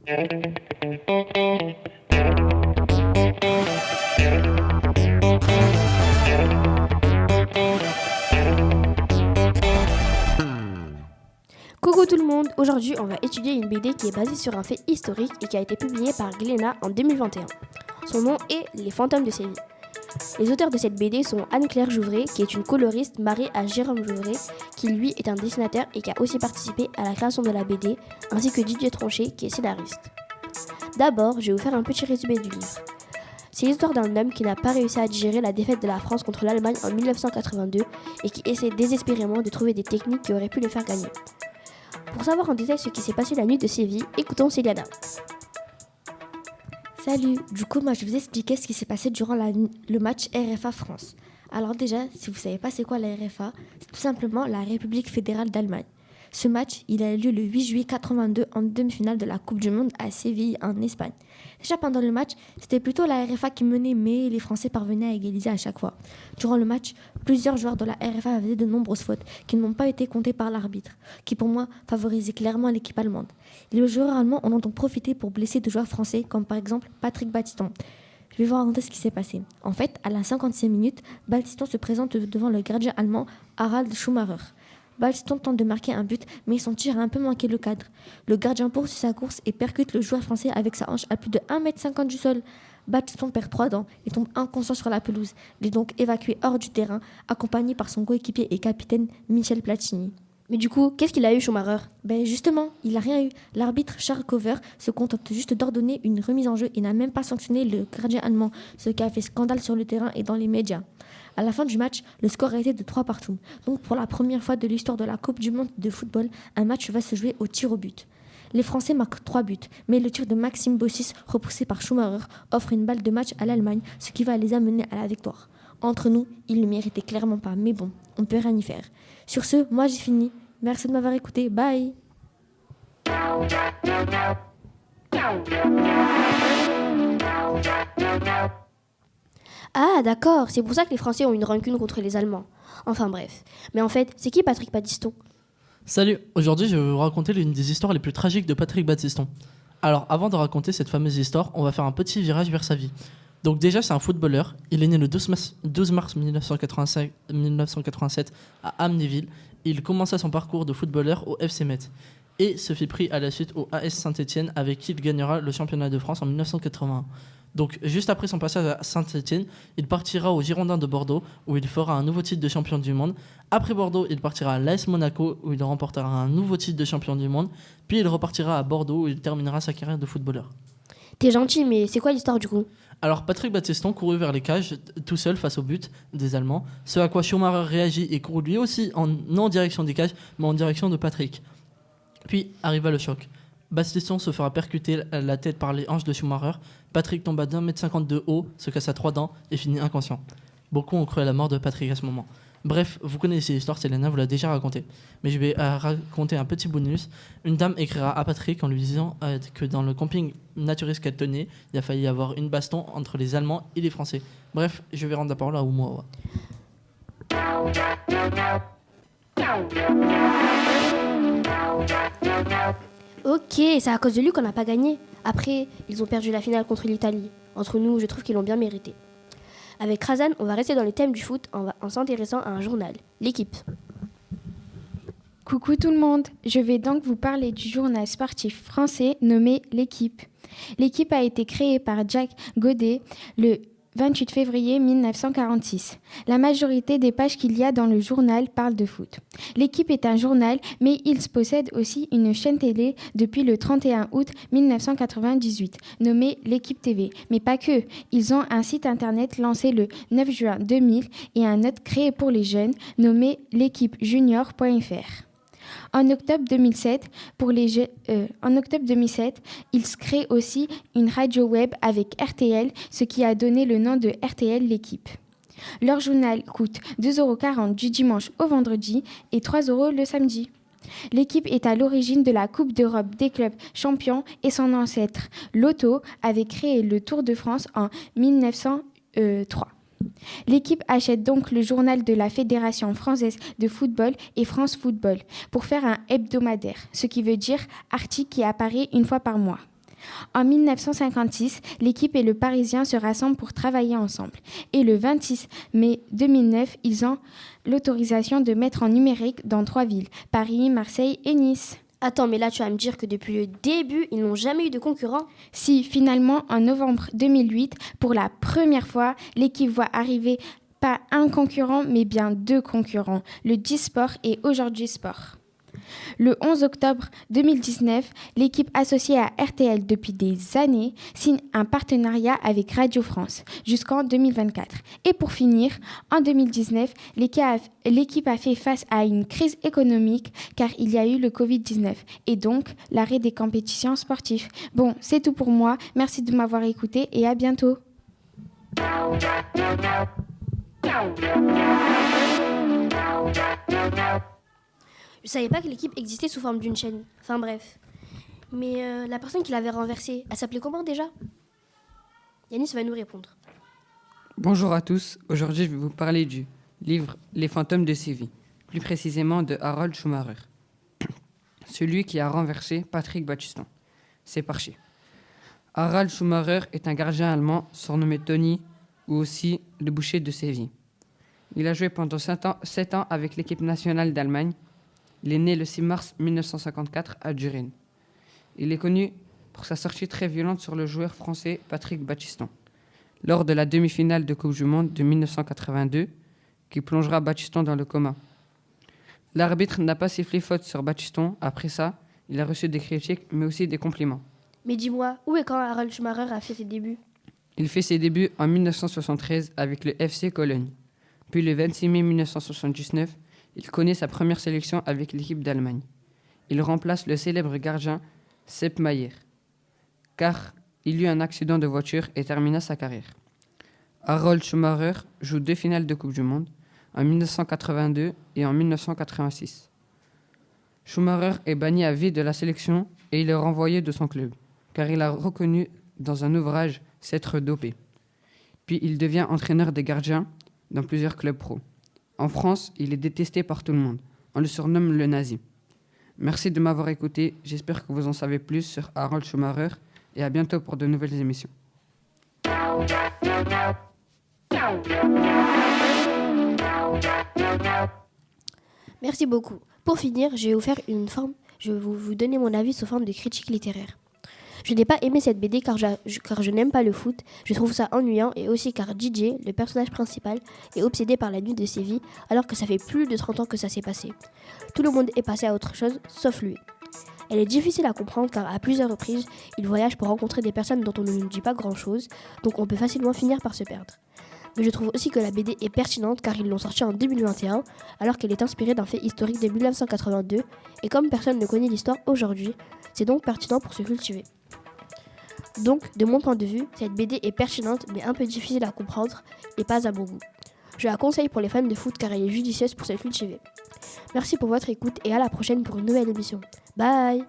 Coucou tout le monde, aujourd'hui on va étudier une BD qui est basée sur un fait historique et qui a été publiée par Glénat en 2021. Son nom est Les Fantômes de Séville. Les auteurs de cette BD sont Anne-Claire Jouvray, qui est une coloriste mariée à Jérôme Jouvray, qui lui est un dessinateur et qui a aussi participé à la création de la BD, ainsi que Didier Tronchet, qui est scénariste. D'abord, je vais vous faire un petit résumé du livre. C'est l'histoire d'un homme qui n'a pas réussi à digérer la défaite de la France contre l'Allemagne en 1982 et qui essaie désespérément de trouver des techniques qui auraient pu le faire gagner. Pour savoir en détail ce qui s'est passé la nuit de Séville, écoutons Céliana. Salut, du coup moi je vais vous expliquer ce qui s'est passé durant le match RFA France. Alors déjà, si vous ne savez pas c'est quoi la RFA, c'est tout simplement la République fédérale d'Allemagne. Ce match, il a eu lieu le 8 juillet 82 en demi-finale de la Coupe du Monde à Séville en Espagne. Déjà pendant le match, c'était plutôt la RFA qui menait, mais les Français parvenaient à égaliser à chaque fois. Durant le match, plusieurs joueurs de la RFA avaient de nombreuses fautes qui n'ont pas été comptées par l'arbitre, qui pour moi favorisait clairement l'équipe allemande. Les joueurs allemands en ont donc profité pour blesser de joueurs français, comme par exemple Patrick Battiston. Je vais vous raconter ce qui s'est passé. En fait, à la 56e minute, Battiston se présente devant le gardien allemand Harald Schumacher. Battiston tente de marquer un but, mais son tir a un peu manqué le cadre. Le gardien poursuit sa course et percute le joueur français avec sa hanche à plus de 1,50 m du sol. Battiston perd 3 dents et tombe inconscient sur la pelouse. Il est donc évacué hors du terrain, accompagné par son coéquipier et capitaine Michel Platini. Mais du coup, qu'est-ce qu'il a eu Schumacher ? Justement, il n'a rien eu. L'arbitre Charles Cover se contente juste d'ordonner une remise en jeu et n'a même pas sanctionné le gardien allemand, ce qui a fait scandale sur le terrain et dans les médias. À la fin du match, le score a été de 3-3. Donc pour la première fois de l'histoire de la Coupe du Monde de football, un match va se jouer au tir au but. Les Français marquent 3 buts, mais le tir de Maxime Bossis, repoussé par Schumacher, offre une balle de match à l'Allemagne, ce qui va les amener à la victoire. Entre nous, ils ne le méritaient clairement pas, mais bon, on ne peut rien y faire. Sur ce, moi j'ai fini. Merci de m'avoir écouté. Bye. Ah d'accord, c'est pour ça que les Français ont une rancune contre les Allemands. Enfin bref. Mais en fait, c'est qui Patrick Battiston ? Salut, aujourd'hui je vais vous raconter l'une des histoires les plus tragiques de Patrick Battiston. Alors avant de raconter cette fameuse histoire, on va faire un petit virage vers sa vie. Donc déjà c'est un footballeur, il est né le 12 mars 1987 à Amnéville. Il commença son parcours de footballeur au FC Metz et se fit pris à la suite au AS Saint-Étienne avec qui il gagnera le championnat de France en 1981. Donc juste après son passage à Saint-Étienne, il partira au Girondins de Bordeaux où il fera un nouveau titre de champion du monde. Après Bordeaux, il partira à l'AS Monaco où il remportera un nouveau titre de champion du monde. Puis il repartira à Bordeaux où il terminera sa carrière de footballeur. T'es gentil, mais c'est quoi l'histoire du coup ? Alors Patrick Battiston courut vers les cages tout seul face au but des Allemands, ce à quoi Schumacher réagit et courut lui aussi non en direction des cages mais en direction de Patrick. Puis arriva le choc. Battiston se fera percuter la tête par les hanches de Schumacher. Patrick tomba d'1,50 m de haut, se cassa 3 dents et finit inconscient. Beaucoup ont cru à la mort de Patrick à ce moment. Bref, vous connaissez l'histoire, Célena vous l'a déjà racontée. Mais je vais raconter un petit bonus. Une dame écrira à Patrick en lui disant que dans le camping naturiste qu'elle tenait, il a failli y avoir une baston entre les Allemands et les Français. Bref, je vais rendre la parole à Oumoua. Ok, c'est à cause de lui qu'on n'a pas gagné. Après, ils ont perdu la finale contre l'Italie. Entre nous, je trouve qu'ils l'ont bien mérité. Avec Razan, on va rester dans le thème du foot en s'intéressant à un journal, L'Équipe. Coucou tout le monde, je vais donc vous parler du journal sportif français nommé L'Équipe. L'Équipe a été créée par Jacques Godet le 28 février 1946. La majorité des pages qu'il y a dans le journal parlent de foot. L'Équipe est un journal, mais il possède aussi une chaîne télé depuis le 31 août 1998, nommée L'Équipe TV. Mais pas que, ils ont un site internet lancé le 9 juin 2000 et un autre créé pour les jeunes, nommé l'équipejunior.fr. En octobre 2007, ils créent aussi une radio web avec RTL, ce qui a donné le nom de RTL L'Équipe. Leur journal coûte 2,40 € du dimanche au vendredi et 3 € le samedi. L'Équipe est à l'origine de la Coupe d'Europe des clubs champions et son ancêtre, Lotto, avait créé le Tour de France en 1903. L'Équipe achète donc le journal de la Fédération française de football et France Football pour faire un hebdomadaire, ce qui veut dire article qui apparaît une fois par mois. En 1956, l'équipe et le Parisien se rassemblent pour travailler ensemble. Et le 26 mai 2009, ils ont l'autorisation de mettre en numérique dans 3 villes, Paris, Marseille et Nice. Attends, mais là tu vas me dire que depuis le début, ils n'ont jamais eu de concurrents? Si, finalement, en novembre 2008, pour la première fois, l'équipe voit arriver pas un concurrent, mais bien 2 concurrents, le Disport et Aujourd'hui Sport. Le 11 octobre 2019, l'équipe associée à RTL depuis des années signe un partenariat avec Radio France jusqu'en 2024. Et pour finir, en 2019, l'équipe a fait face à une crise économique car il y a eu le Covid-19 et donc l'arrêt des compétitions sportives. Bon, c'est tout pour moi. Merci de m'avoir écouté et à bientôt. Je savais pas que l'équipe existait sous forme d'une chaîne. Enfin bref. Mais la personne qui l'avait renversée, elle s'appelait comment déjà? Yanis va nous répondre. Bonjour à tous, aujourd'hui je vais vous parler du livre Les fantômes de Séville, plus précisément de Harold Schumacher, celui qui a renversé Patrick Battiston. C'est parti. Harald Schumacher est un gardien allemand surnommé Tony, ou aussi le boucher de Séville. Il a joué pendant 7 ans avec l'équipe nationale d'Allemagne. Il est né le 6 mars 1954 à Durin. Il est connu pour sa sortie très violente sur le joueur français Patrick Battiston, lors de la demi-finale de Coupe du Monde de 1982, qui plongera Battiston dans le coma. L'arbitre n'a pas sifflé faute sur Battiston. Après ça, il a reçu des critiques, mais aussi des compliments. Mais dis-moi, où et quand Harald Schumacher a fait ses débuts? Il fait ses débuts en 1973 avec le FC Cologne. Puis le 26 mai 1979, il connaît sa première sélection avec l'équipe d'Allemagne. Il remplace le célèbre gardien Sepp Maier, car il eut un accident de voiture et termina sa carrière. Harald Schumacher joue 2 finales de Coupe du Monde, en 1982 et en 1986. Schumacher est banni à vie de la sélection et il est renvoyé de son club, car il a reconnu dans un ouvrage s'être dopé. Puis il devient entraîneur des gardiens dans plusieurs clubs pro. En France, il est détesté par tout le monde. On le surnomme le nazi. Merci de m'avoir écouté. J'espère que vous en savez plus sur Harald Schumacher et à bientôt pour de nouvelles émissions. Merci beaucoup. Pour finir, je vais vous donner mon avis sous forme de critique littéraire. Je n'ai pas aimé cette BD car je n'aime pas le foot, je trouve ça ennuyant et aussi car DJ, le personnage principal, est obsédé par la nuit de Séville alors que ça fait plus de 30 ans que ça s'est passé. Tout le monde est passé à autre chose, sauf lui. Elle est difficile à comprendre car à plusieurs reprises, il voyage pour rencontrer des personnes dont on ne nous dit pas grand-chose, donc on peut facilement finir par se perdre. Mais je trouve aussi que la BD est pertinente car ils l'ont sortie en 2021 alors qu'elle est inspirée d'un fait historique de 1982 et comme personne ne connaît l'histoire aujourd'hui, c'est donc pertinent pour se cultiver. Donc, de mon point de vue, cette BD est pertinente mais un peu difficile à comprendre et pas à mon goût. Je la conseille pour les fans de foot car elle est judicieuse pour se cultiver. Merci pour votre écoute et à la prochaine pour une nouvelle émission. Bye!